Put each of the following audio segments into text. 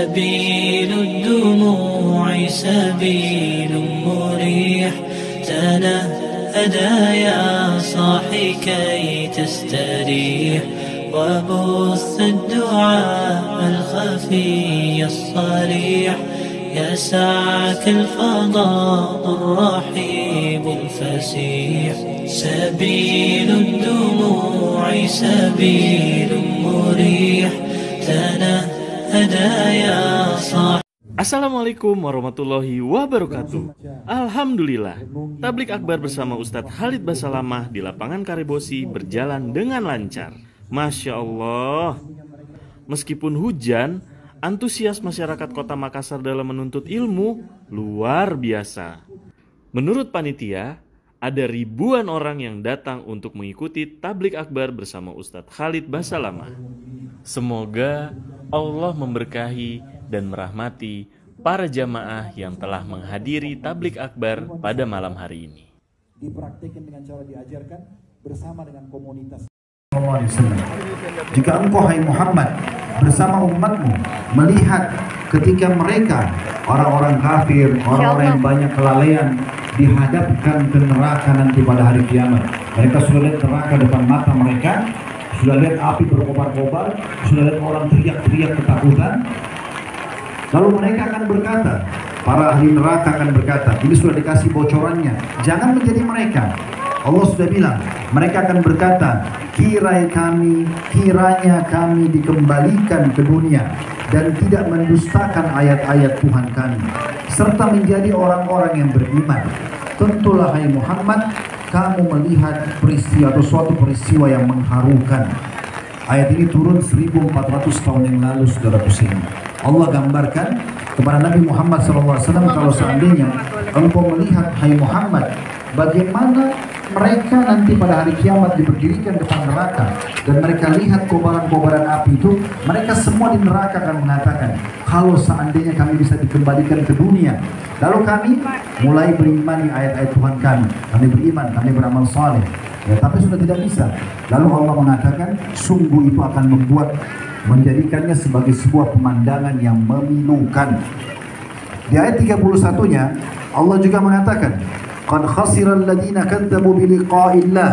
سبيل الدموع سبيل مريح تنهدى يا صاحي كي تستريح وبث الدعاء الخفي الصريح يسعك الفضاء الرحيب الفسيح سبيل الدموع سبيل مريح تنهدى يا صاحي. Assalamualaikum warahmatullahi wabarakatuh. Alhamdulillah, Tablik Akbar bersama Ustadz Khalid Basalamah di lapangan Karebosi berjalan dengan lancar. Masya Allah. Meskipun hujan, antusias masyarakat kota Makassar dalam menuntut ilmu luar biasa. Menurut panitia, ada ribuan orang yang datang untuk mengikuti Tablik Akbar bersama Ustadz Khalid Basalamah. Semoga Allah memberkahi dan merahmati para jamaah yang telah menghadiri Tablik Akbar pada malam hari ini. Dipraktikkan dengan cara diajarkan bersama dengan komunitas. Jika engkau hai Muhammad bersama umatmu melihat ketika mereka orang-orang kafir, orang-orang yang banyak kelalaian dihadapkan ke neraka nanti pada hari kiamat, mereka sudah lihat neraka depan mata mereka, sudah lihat api berkobar-kobar, sudah lihat orang teriak-teriak ketakutan, lalu mereka akan berkata, para ahli neraka akan berkata, ini sudah dikasih bocorannya, jangan menjadi mereka. Allah sudah bilang, mereka akan berkata, kiranya kami dikembalikan ke dunia dan tidak mendustakan ayat-ayat Tuhan kami, serta menjadi orang-orang yang beriman. Tentulah hai Muhammad, kamu melihat peristiwa atau suatu peristiwa yang mengharukan. Ayat ini turun 1400 tahun yang lalu, saudara Hussein. Allah gambarkan kepada Nabi Muhammad SAW, kalau seandainya engkau melihat hai Muhammad, bagaimana mereka nanti pada hari kiamat diberdirikan depan neraka dan mereka lihat kobaran-kobaran api itu, mereka semua di neraka akan mengatakan, kalau seandainya kami bisa dikembalikan ke dunia, lalu kami mulai berimani ayat-ayat Tuhan kami beriman, kami beramal saleh, ya, tapi sudah tidak bisa. Lalu Allah mengatakan, sungguh itu akan menjadikannya sebagai sebuah pemandangan yang memilukan. Di ayat 31-nya Allah juga mengatakan, qad khasira alladhina kadzabu bi liqa'illah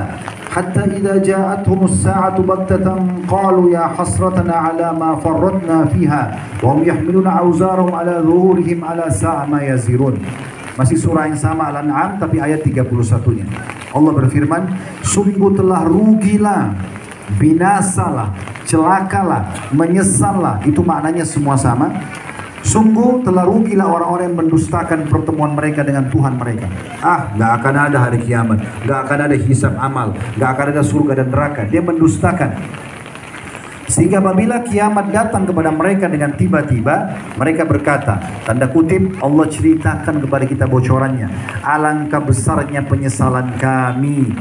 hatta idza ja'atuhum as-sa'atu baghtatan qalu ya hasratana 'ala ma farratna fiha wa hum yahmiluna awzarahum 'ala dhuhurihim 'ala sa'a ma yazirun. Masih surah yang sama Al-An'am tapi ayat 31-nya. Allah berfirman, sungguh telah rugilah, binasalah, celakalah, menyesallah, itu maknanya semua sama. Sungguh telah rugilah orang-orang yang mendustakan pertemuan mereka dengan Tuhan mereka. Gak akan ada hari kiamat, gak akan ada hisab amal, gak akan ada surga dan neraka. Dia mendustakan. Sehingga apabila kiamat datang kepada mereka dengan tiba-tiba, mereka berkata, tanda kutip, Allah ceritakan kepada kita bocorannya, alangkah besarnya penyesalan kami.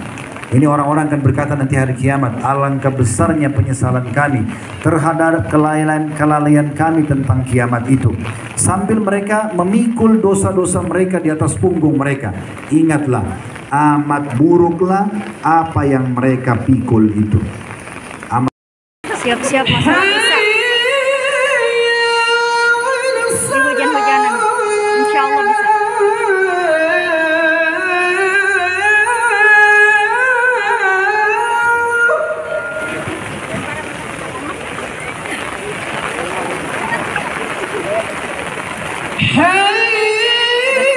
Ini orang-orang akan berkata nanti hari kiamat, alangkah besarnya penyesalan kami terhadap kelalaian kami tentang kiamat itu. Sambil mereka memikul dosa-dosa mereka di atas punggung mereka. Ingatlah, amat buruklah apa yang mereka pikul itu. Siap-siap masalah bisa. Di hujan-hujanan, insya Allah bisa.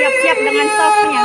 Siap-siap dengan softnya.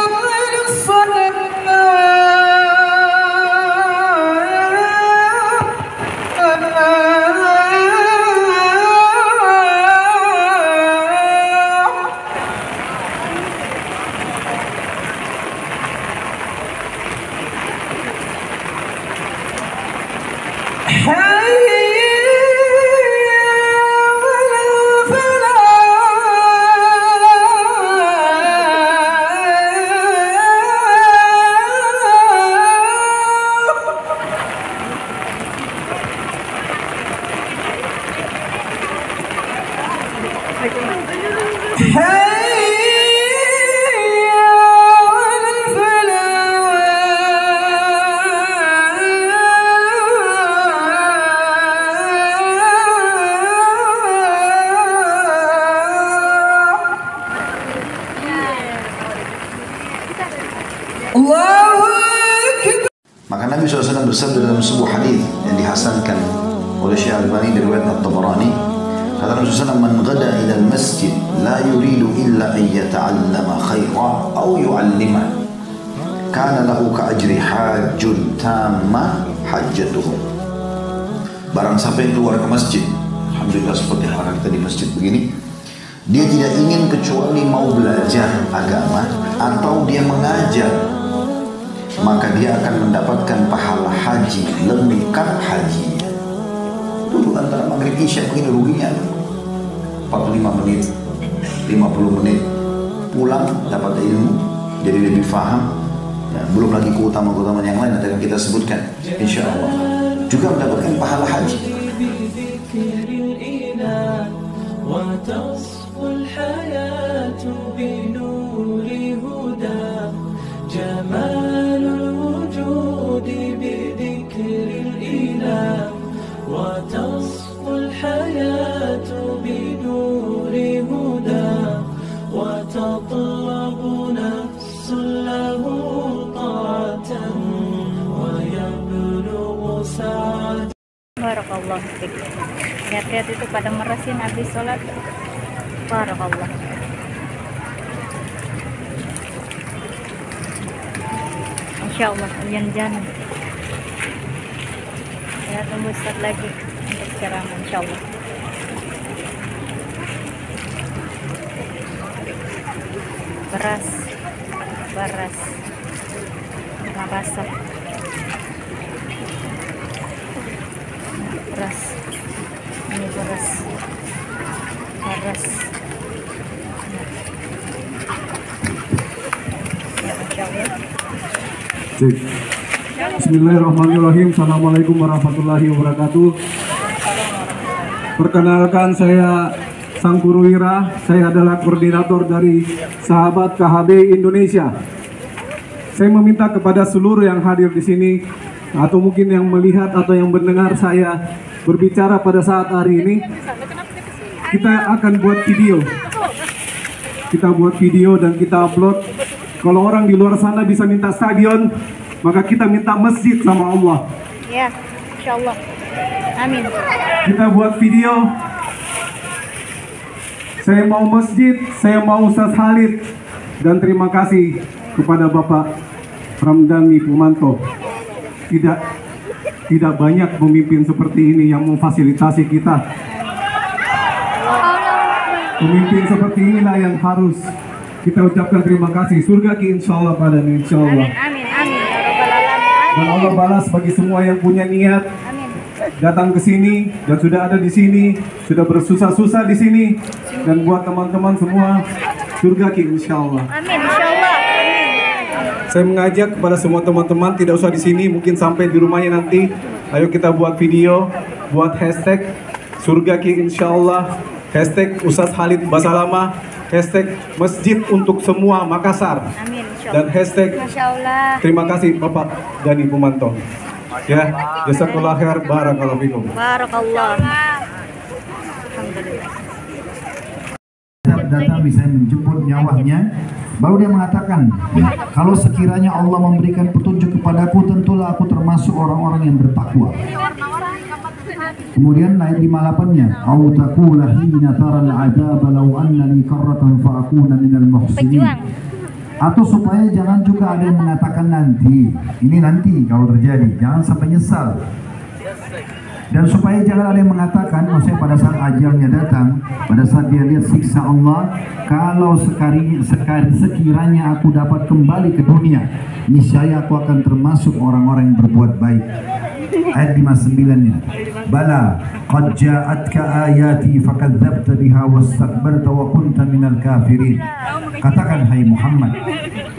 Maka Nabi SAW bersabda dalam sebuah hadis yang dihasankan oleh Syekh Al-Albani dari riwayat At-Tabarani, kata Nabi SAW, "Man ghada ila al-masjid la yuridu illa an yata'allama khaira aw yu'allima kana lahu ka'ajri hajjun tamma hajjatuhu." Barang siapa yang keluar ke masjid, alhamdulillah seperti hal kita di masjid begini, dia tidak ingin kecuali mau belajar agama atau dia mengajar, maka dia akan mendapatkan pahala haji lengkap hajinya. Dulu antara maghrib isya begini ruginya 45 menit, 50 menit, pulang dapat ilmu, jadi lebih faham. Ya, belum lagi keutamaan yang lain nanti akan kita sebutkan, insya Allah. Juga mendapatkan pahala haji. Barakallah. Lihat-lihat itu pada merasin habis sholat. Barakallah. Insya Allah hujan-hujan. Ya, tunggu Ustaz lagi untuk ceramah insya Allah. Beras warna basah. Beras ini beras ya, insya Allah. Bismillahirrahmanirrahim. Assalamualaikum warahmatullahi wabarakatuh. Perkenalkan, saya Sang Purwira. Saya adalah koordinator dari Sahabat KHB Indonesia. Saya meminta kepada seluruh yang hadir di sini atau mungkin yang melihat atau yang mendengar saya berbicara pada saat hari ini, kita akan buat video. Kita buat video dan kita upload. Kalau orang di luar sana bisa minta stadion, maka kita minta masjid sama Allah. Ya, insya Allah. Amin. Kita buat video. Saya mau masjid, saya mau Ustaz Khalid, dan terima kasih kepada Bapak Ramdhani Pumanto. Tidak banyak pemimpin seperti ini yang memfasilitasi kita. Pemimpin seperti inilah yang harus kita ucapkan terima kasih. Surga ki insya Allah pada insya Allah. Amin. Ya Rabbal Alamin. Dan Allah balas bagi semua yang punya niat datang ke sini dan sudah ada di sini, sudah bersusah-susah di sini, dan buat teman-teman semua surga ki insya Allah. Amin, insya Allah. Saya mengajak kepada semua teman-teman tidak usah di sini, mungkin sampai di rumahnya nanti. Ayo kita buat video, buat hashtag surga ki insya Allah, hashtag Ustaz Khalid Basalamah, hashtag masjid untuk semua Makassar, Amin, insya Allah. dan hashtag Masya Allah. terima kasih Bapak Dhani Pumanto. Ya, jazakallah khair, barakallahu fikum. Barakallah. Alhamdulillah. Datang bisa menjemput nyawanya, baru dia mengatakan, kalau sekiranya Allah memberikan petunjuk kepadaku, tentulah aku termasuk orang-orang yang bertakwa. Kemudian ayat 58-nya, "Au taqula hina taral 'adzaba law anna li karratan fa akuna minal muhsinin." Atau supaya jangan juga ada yang mengatakan nanti, ini nanti kalau terjadi, jangan sampai nyesal. Dan supaya jangan ada yang mengatakan, maksudnya pada saat ajalnya datang, pada saat dia lihat siksa Allah, kalau sekiranya aku dapat kembali ke dunia, niscaya aku akan termasuk orang-orang yang berbuat baik. Ayat 59-nya, "Bala qad ja'atka ayati fakadzdzabta biha wastakbarta wa kunta minal kafirin." Katakan, hai Muhammad,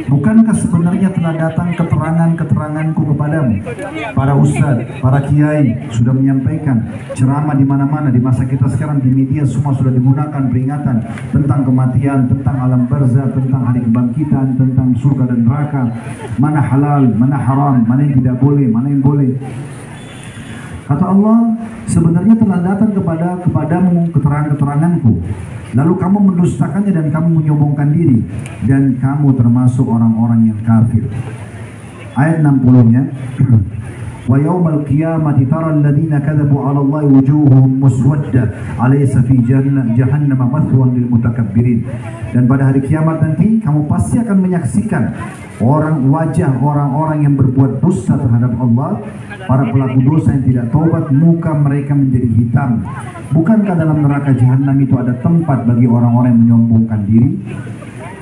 bukankah sebenarnya telah datang keterangan-keteranganku kepadamu? Para ustadz, para kiai sudah menyampaikan ceramah di mana-mana. Di masa kita sekarang di media semua sudah digunakan peringatan tentang kematian, tentang alam barzah, tentang hari kebangkitan, tentang surga dan neraka, mana halal, mana haram, mana yang tidak boleh, mana yang boleh. Kata Allah, sebenarnya telah datang kepadamu keterangan-keteranganku, lalu kamu mendustakannya dan kamu menyombongkan diri, dan kamu termasuk orang-orang yang kafir. ayat 60-nya. Wa yaumal qiyamati taral ladzina kadzabu 'ala Allahi wujuhuhum muswadda alaysa fi jahannam mathwan lil mutakabbirin. Dan pada hari kiamat nanti kamu pasti akan menyaksikan wajah orang-orang yang berbuat dusta terhadap Allah, para pelaku dosa yang tidak taubat, muka mereka menjadi hitam. Bukankah dalam neraka jahanam itu ada tempat bagi orang-orang yang menyombongkan diri?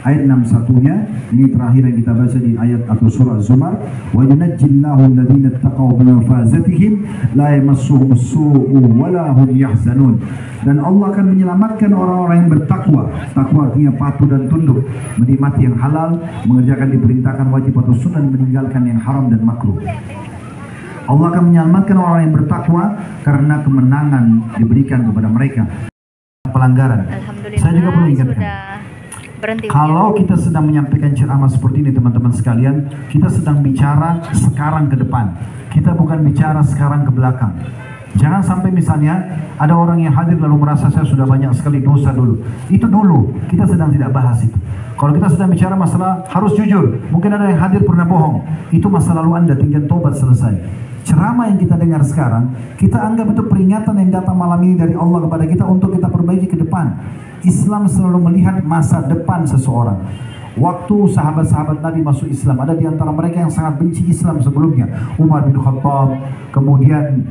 Ayat 61-nya, ini terakhir yang kita baca di ayat atau surah Zumar. Wa yunajjillahu alladhina taqaw bi mafazatihim la yamassuhum as-su'u wa la hum yahzanun. Dan Allah akan menyelamatkan orang-orang yang bertakwa. Takwa artinya patuh dan tunduk, menikmati yang halal, mengerjakan diperintahkan wajib atau sunnah, meninggalkan yang haram dan makruh. Allah akan menyelamatkan orang yang bertakwa karena kemenangan diberikan kepada mereka. Pelanggaran. Saya juga perlu ingatkan. Kalau kita sedang menyampaikan ceramah seperti ini teman-teman sekalian, kita sedang bicara sekarang ke depan. Kita bukan bicara sekarang ke belakang. Jangan sampai misalnya ada orang yang hadir lalu merasa saya sudah banyak sekali dosa dulu. Itu dulu, kita sedang tidak bahas itu. Kalau kita sedang bicara masalah harus jujur, mungkin ada yang hadir pernah bohong. Itu masa lalu Anda, tinggal tobat selesai. Ceramah yang kita dengar sekarang, kita anggap itu peringatan yang datang malam ini dari Allah kepada kita untuk kita perbaiki ke depan. Islam selalu melihat masa depan seseorang. Waktu sahabat-sahabat Nabi masuk Islam, ada di antara mereka yang sangat benci Islam sebelumnya. Umar bin Khattab, kemudian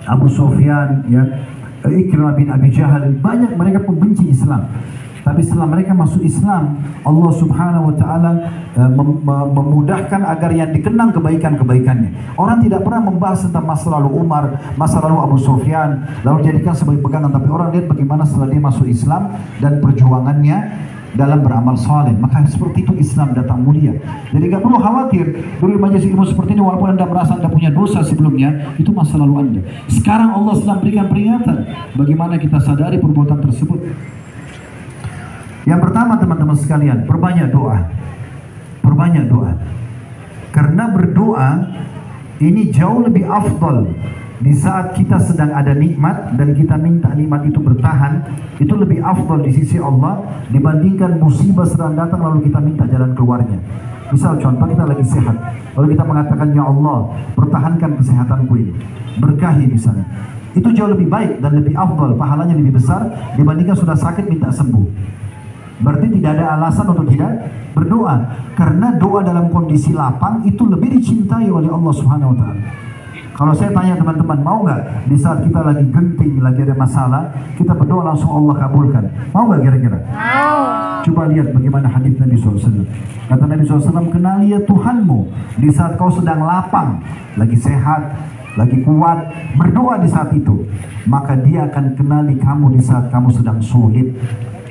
Abu Sufyan, ya, Ikrimah bin Abi Jahal, banyak mereka pembenci Islam. Tapi setelah mereka masuk Islam, Allah Subhanahu wa Ta'ala memudahkan agar yang dikenang kebaikan-kebaikannya. Orang tidak pernah membahas tentang masa lalu Umar, masa lalu Abu Sufyan, lalu jadikan sebagai pegangan. Tapi orang lihat bagaimana setelah dia masuk Islam dan perjuangannya dalam beramal saleh. Maka seperti itu Islam datang mulia. Jadi gak perlu khawatir dulu majelis ilmu seperti ini, walaupun Anda merasa Anda punya dosa sebelumnya, itu masa lalu Anda. Sekarang Allah sedang berikan peringatan bagaimana kita sadari perbuatan tersebut. Yang pertama teman-teman sekalian, perbanyak doa. Perbanyak doa. Karena berdoa ini jauh lebih afdal di saat kita sedang ada nikmat dan kita minta nikmat itu bertahan. Itu lebih afdal di sisi Allah dibandingkan musibah sedang datang lalu kita minta jalan keluarnya. Misal contoh, kita lagi sehat, lalu kita mengatakan, ya Allah, pertahankan kesehatanku ini, berkahi misalnya. Itu jauh lebih baik dan lebih afdal, pahalanya lebih besar dibandingkan sudah sakit minta sembuh. Berarti tidak ada alasan untuk tidak berdoa, karena doa dalam kondisi lapang itu lebih dicintai oleh Allah Subhanahu wa Ta'ala. Kalau saya tanya teman-teman, mau nggak di saat kita lagi genting, lagi ada masalah, kita berdoa langsung Allah kabulkan? Mau nggak kira-kira? Mau. Coba lihat bagaimana hadis Nabi SAW. Kata Nabi SAW, kenali ya Tuhanmu di saat kau sedang lapang, lagi sehat, lagi kuat, berdoa di saat itu, maka dia akan kenali kamu di saat kamu sedang sulit.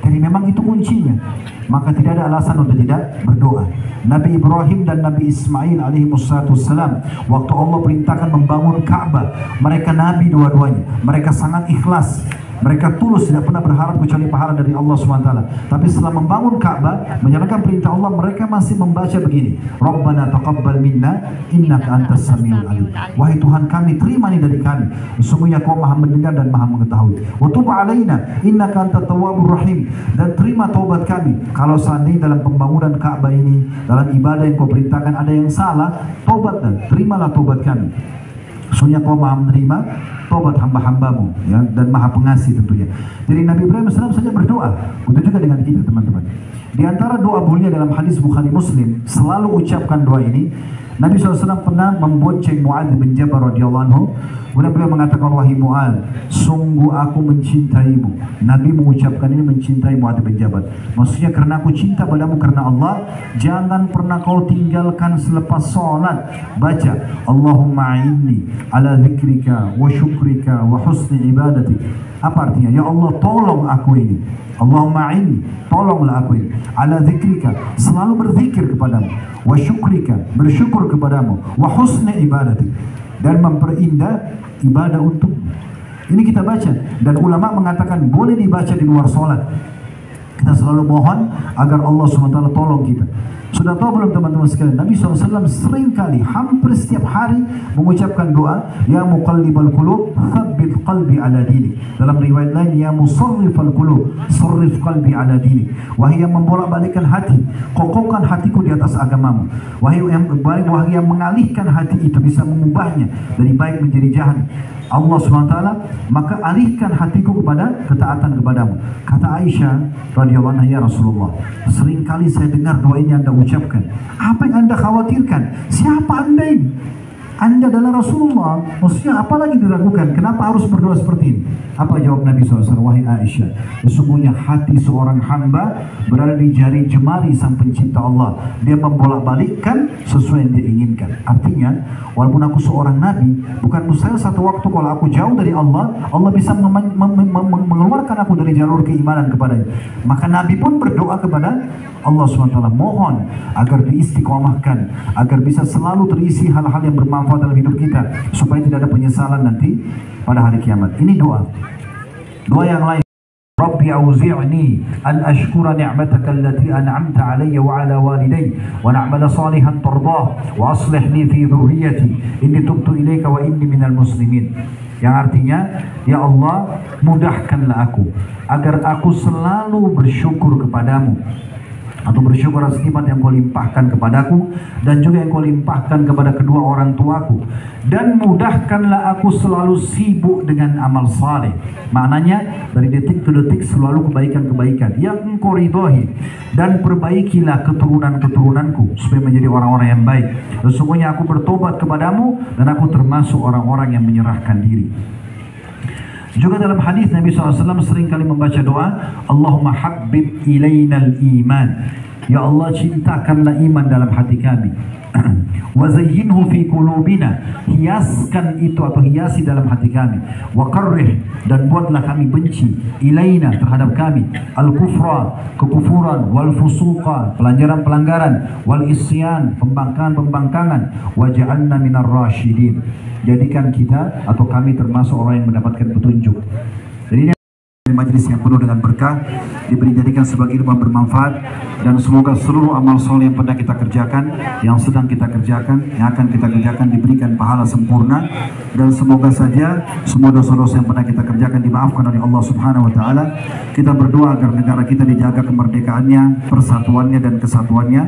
Jadi memang itu kuncinya. Maka tidak ada alasan untuk tidak berdoa. Nabi Ibrahim dan Nabi Ismail alaihi wassalam, waktu Allah perintahkan membangun Ka'bah, mereka nabi dua-duanya, mereka sangat ikhlas. Mereka tulus, tidak pernah berharap kecuali pahala dari Allah SWT. Tapi setelah membangun Ka'bah, menjalankan perintah Allah, mereka masih membaca begini, Rabbana taqabbal minna innaka antas samiul alim. Wahai Tuhan kami, terima ini dari kami, sesungguhnya Kau Maha mendengar dan Maha mengetahui. Wa tub alaina innaka antat tawwabur rahim. Dan terima taubat kami. Kalau seandainya dalam pembangunan Ka'bah ini, dalam ibadah yang Kau perintahkan ada yang salah, taubat dan terimalah taubat kami. Sesungguhnya Kau Maha menerima taubat hamba-hambamu, ya, dan Maha pengasih tentunya. Jadi Nabi Ibrahim SAW saja berdoa. Begitu juga dengan kita teman-teman. Di antara doa mulia dalam hadis Bukhari Muslim, selalu ucapkan doa ini. Nabi SAW pernah membonceng Mu'adz bin Jabal radhiyallahu anhu. Kemudian beliau mengatakan, wahai Mu'adz, sungguh aku mencintaimu. Nabi mengucapkan ini mencintai Mu'adz bin Jabal. Maksudnya karena aku cinta padamu karena Allah, jangan pernah kau tinggalkan selepas sholat. Baca, Allahumma a'inni ala zikrika wa syukrika wa husni ibadati. Apa artinya? Ya Allah, tolong aku ini. Allahumma a'inni, tolonglah aku ini. Ala zikrika, selalu berzikir kepadamu. Wa syukrika, bersyukur kepadamu. Wa husni ibadati, dan memperindah ibadah untukmu. Ini kita baca, dan ulama mengatakan boleh dibaca di luar sholat. Kita selalu mohon agar Allah SWT tolong kita. Sudah tahu belum teman-teman sekalian, Nabi SAW sering kali, hampir setiap hari mengucapkan doa, Ya muqallibal qulub, tsabbit qalbi ala dini. Dalam riwayat lain, Ya musarrifal qulub, sarrif qalbi ala dini. Wahai yang membolak-balikkan hati, kokohkan hatiku di atas agamamu. Wahai yang mengalihkan hati itu, bisa mengubahnya dari baik menjadi jahat, Allah SWT, maka alihkan hatiku kepada ketaatan kepadamu. Kata Aisyah radhiyallahu anha, ya Rasulullah, seringkali saya dengar doa ini Anda ucapkan. Apa yang Anda khawatirkan? Siapa Anda ini? Anda adalah Rasulullah, maksudnya apa lagi diragukan? Kenapa harus berdoa seperti ini? Apa jawab Nabi SAW? Wahai Aisyah, sesungguhnya hati seorang hamba berada di jari jemari Sang Pencipta Allah. Dia membolak-balikkan sesuai yang dia inginkan. Artinya, walaupun aku seorang Nabi, bukan mustahil satu waktu kalau aku jauh dari Allah, Allah bisa mengeluarkan aku dari jalur keimanan kepadanya. Maka Nabi pun berdoa kepada Allah SWT, mohon agar diistiqomahkan, agar bisa selalu terisi hal-hal yang bermanfaat dalam hidup kita, supaya tidak ada penyesalan nanti pada hari kiamat. Ini doa. Doa yang lain, Rabbi auzi'ni an ashkura ni'mataka allati an'amta alayya wa ala walidayya wa na'mala salihan tardah wa aslih li fi dhurriyyati inni tubtu ilaika wa inni minal muslimin. Yang artinya, ya Allah, mudahkanlah aku agar aku selalu bersyukur kepadamu, atau bersyukur atas nikmat yang kau limpahkan kepadaku dan juga yang kau limpahkan kepada kedua orang tuaku, dan mudahkanlah aku selalu sibuk dengan amal saleh. Maknanya dari detik ke detik selalu kebaikan-kebaikan yang engkau ridhoi, dan perbaikilah keturunan-keturunanku supaya menjadi orang-orang yang baik. Sesungguhnya aku bertobat kepadamu dan aku termasuk orang-orang yang menyerahkan diri. Juga dalam hadis Nabi SAW sering kali membaca doa, Allahumma habbib ilainal iman. Ya Allah, cintakanlah iman dalam hati kami. Wa zayyinhu fi qulubina, hiaskan itu atau hiasi dalam hati kami. Wa karrih, dan buatlah kami benci ilaina, terhadap kami, al-kufra, kekufuran, wal fusuqa, pelanggaran-pelanggaran, wal isyan, pembangkangan-pembangkangan, wa ja'alna minar rasyidin. Jadikan kita atau kami termasuk orang yang mendapatkan petunjuk. Jadi ini majelis yang penuh dengan berkah, diberi jadikan sebagai ilmu bermanfaat, dan semoga seluruh amal soleh yang pernah kita kerjakan, yang sedang kita kerjakan, yang akan kita kerjakan diberikan pahala sempurna, dan semoga saja semua dosa-dosa yang pernah kita kerjakan dimaafkan oleh Allah Subhanahu wa taala. Kita berdoa agar negara kita dijaga kemerdekaannya, persatuannya dan kesatuannya,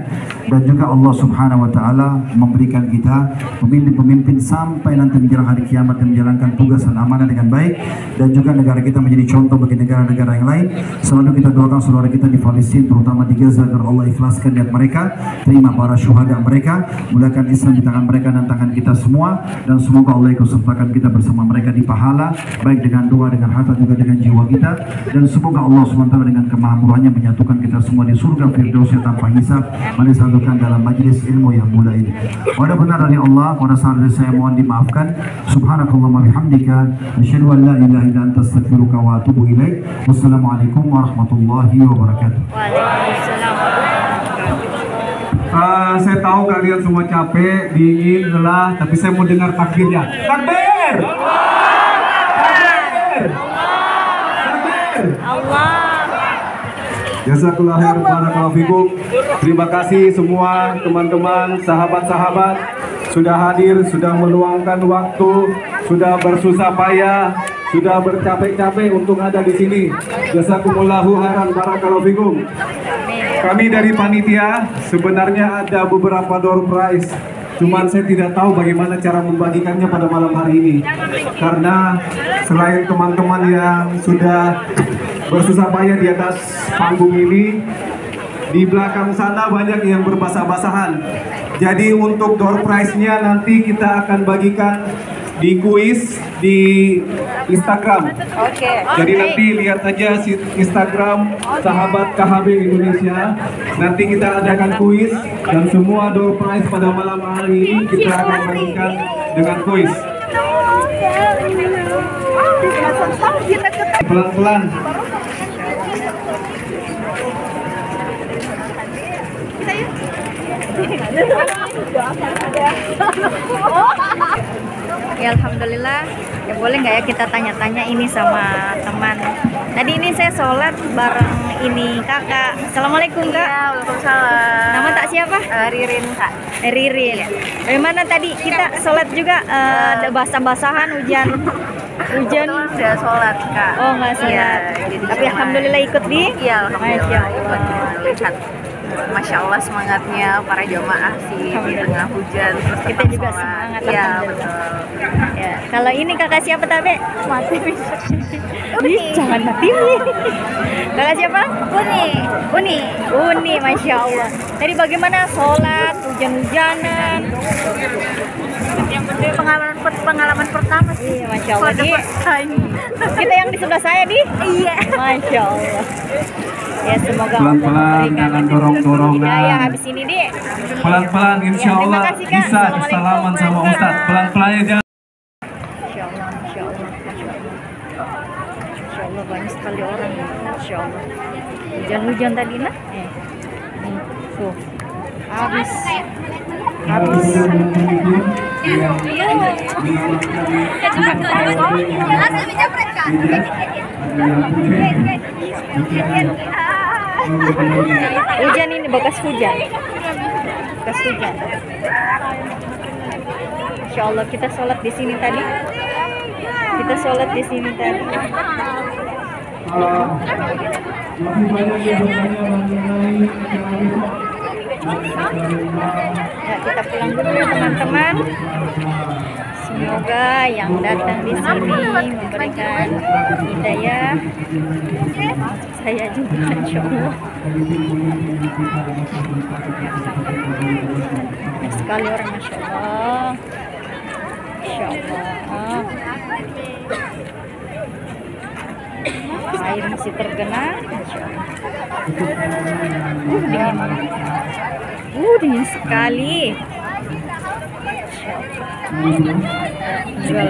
dan juga Allah Subhanahu wa taala memberikan kita pemimpin-pemimpin sampai nanti menjelang hari kiamat dan menjalankan tugas dan amanah dengan baik, dan juga negara kita menjadi contoh bagi negara-negara yang lain. Selalu kita doakan saudara kita di Palestina, terutama di Gaza, agar Allah ikhlaskan niat mereka, terima para syuhada mereka, mulakan Islam di tangan mereka dan tangan kita semua, dan semoga Allah ikut sertakan kita bersama mereka di pahala, baik dengan doa, dengan harta, juga dengan jiwa kita, dan semoga Allah SWT dengan kemahamurahannya menyatukan kita semua di surga Firdausnya tanpa hisab. Mari satukan dalam majlis ilmu yang mulia ini. Pada benar dari Allah, pada saat ini saya mohon dimaafkan. Subhanakallahumma bihamdika, asyhadu an la ilaha illa anta, astaghfiruka wa atubu ilaik. Wassalamualaikum warahmatullahi wabarakatuh. Waalaikumsalam. Saya tahu kalian semua capek, dingin, lelah, tapi saya mau dengar takbirnya. Takbir! Takbir! Takbir! Allah. Jazakallahu khair, barakallahu fikum. Terima kasih semua teman-teman, sahabat-sahabat sudah hadir, sudah meluangkan waktu, sudah bersusah payah, sudah bercapek-capek untuk ada di sini. Jazakumullahu khairan, barakallahu fikum. Kami dari panitia sebenarnya ada beberapa door prize, cuman saya tidak tahu bagaimana cara membagikannya pada malam hari ini. Karena selain teman-teman yang sudah bersusah payah di atas panggung ini, di belakang sana banyak yang berbasah-basahan. Jadi untuk door prize-nya nanti kita akan bagikan di kuis di Instagram. Oke. Jadi nanti lihat aja Instagram Sahabat KHB Indonesia. Nanti kita adakan kuis, dan semua door prize pada malam hari ini kita akan bagikan dengan kuis. Pelan-pelan. Ya alhamdulillah. Ya boleh nggak ya kita tanya-tanya ini sama teman. Tadi ini saya sholat bareng ini kakak. Assalamualaikum kak. Waalaikumsalam. Nama tak siapa? Ririn kak. Ririn. Bagaimana tadi kita sholat juga ada basah-basahan hujan. Hujan. Udah sholat kak. Oh nggak sholat. Tapi alhamdulillah ikut di. Iya alhamdulillah Masya Allah. lihat. Masya Allah semangatnya para jamaah sih di tengah hujan. Terus Kita tetap juga sholat. semangat, Iya alhamdulillah. betul. Ya, kalau ini kakak siapa tabe? Mati. Uni. Jangan mati. Kakak siapa? Uni. Uni, masya Allah. Tadi bagaimana sholat hujan-hujanan? Pengalaman pertama sih. Iya, masya Allah. Di, kita yang di sebelah saya di. Iya. Masya Allah. Ya semoga Pelan-pelan, Allah memberikan jangan dorong-dorongan. hidayah habis ini di. Pelan-pelan, insya Ya, terima Allah kasih, Kak. bisa Assalamualaikum. salaman sama Ustadz. Pelan-pelan ya jangan. Masya Allah, masya Allah, masya Allah. Masya Allah banyak sekali orang. Masya Allah. Hujan-hujan tadi nah. Nih, tuh. Habis. Hujan ini bekas hujan. Bekas hujan. Insya Allah kita sholat di sini tadi. Kita sholat di sini tadi. Masih banyak yang bertanya mengenai Ya, kita pulang dulu ya teman-teman. Semoga yang datang di sini memberikan hidayah. Saya juga insya Allah. Banyak sekali orang, masya Allah. Masya Allah. Air masih tergenang. Masya Allah. Dingin. Dingin sekali.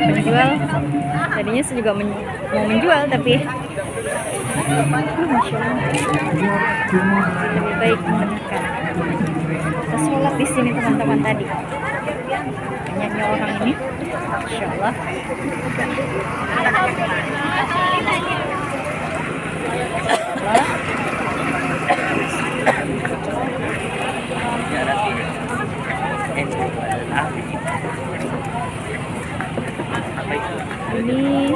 Penjual tadinya saya juga mau menjual tapi Masya Allah, lebih baik menekan. Kita sholat di sini teman-teman tadi. Banyaknya orang ini, Masya Allah. Ini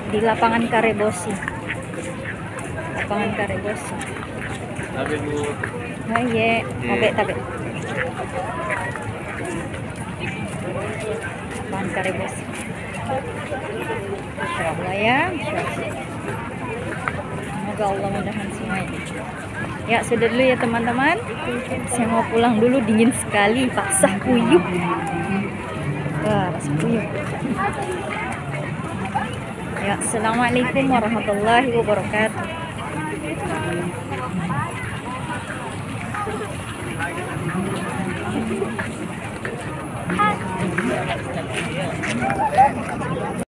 di lapangan Karebosi. Lapangan Karebosi. Nah, iya, oke, tapi lapangan Karebosi. Insya Allah ya, insya Allah. Semoga Allah mudahan semuanya. Ya sudah dulu ya teman-teman. Saya mau pulang dulu, dingin sekali, basah kuyup. Wah, basah kuyup. Ya, assalamualaikum warahmatullahi wabarakatuh.